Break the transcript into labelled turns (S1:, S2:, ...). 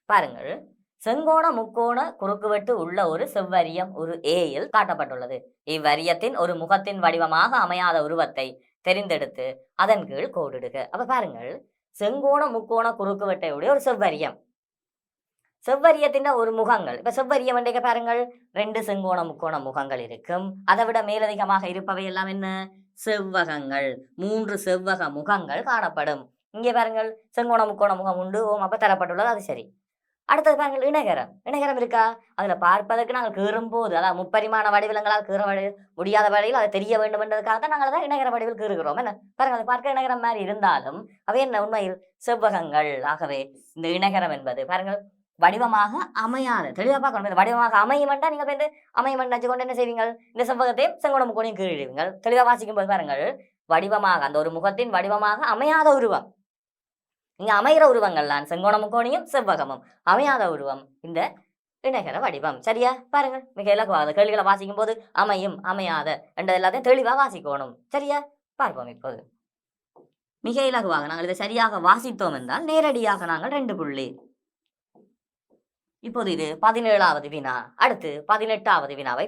S1: பாருங்கள், செங்கோண முக்கோண குறுக்குவெட்டு உள்ள ஒரு செவ்வரியம் ஒரு ஏயில் காட்டப்பட்டுள்ளது. இவ்வரியத்தின் ஒரு முகத்தின் வடிவமாக அமையாத உருவத்தை தெரிந்தெடுத்து அதன் கீழ் கோடிடுக. அப்ப பாருங்கள், செங்கோண முக்கோண குறுக்குவெட்டை உடைய ஒரு செவ்வரியம், செவ்வரியத்தின் ஒரு முகங்கள். இப்ப செவ்வரியம் என்றைக்கு பாருங்கள், 2 செங்கோண முக்கோண முகங்கள் இருக்கும். அதை விட மேலதிகமாக இருப்பவை எல்லாம் என்ன? செவ்வகங்கள். 3 செவ்வக முகங்கள் காணப்படும். இங்கே பாருங்கள், செங்கோண முக்கோண முகம் உண்டு. அப்ப தரப்பட்டுள்ளது, அது சரி. அடுத்தது பாருங்கள், இணைகரம். இணைகரம் இருக்கா? அதுல பார்ப்பதற்கு நாங்கள் கீறும் போது, அதாவது முப்பரிமாண வடிவிலங்களால் கீற முடியாத வழியில் அதை தெரிய வேண்டும் என்றதுக்காக தான் நாங்கள் தான் இணைகர வடிவில் கீறுகிறோம். என்ன பாருங்கள், அதை பார்க்க இணைகரம் மாதிரி இருந்தாலும் அவை என்ன? உண்மையில் செவ்வகங்கள். ஆகவே இந்த இணைகரம் என்பது பாருங்கள் வடிவமாக அமையாது. தெளிவாக பார்க்கணும். வடிவமாக அமையுமெண்டா நீங்கள் வந்து அமையுமெண்ட் வச்சு கொண்டு என்ன செய்வீங்கள்? இந்த செவ்வகத்தையும் செங்கோண முக்கோணையும் கீழிடுவீங்கள். தெளிவாக வாசிக்கும் போது பாருங்கள், வடிவமாக அந்த ஒரு முகத்தின் வடிவமாக அமையாத உருவம். இங்க அமைகிற உருவங்கள்லாம் செங்கோண முக்கோணியும் செவ்வகமும். அமையாத உருவம் இந்த இணைகர வடிவம். சரியா? பாருங்கள், மிக இலகுவாக கேள்விகளை வாசிக்கும் போது அமையும் அமையாத என்ற எல்லாத்தையும் தெளிவாக வாசிக்கணும். சரியா? பார்ப்போம். இப்போது மிக இலகுவாக நாங்கள் இதை சரியாக வாசித்தோம் என்றால் நேரடியாக நாங்கள் 2 புள்ளி. இப்போது இது 17வது வினா. அடுத்து 18வது வினாவை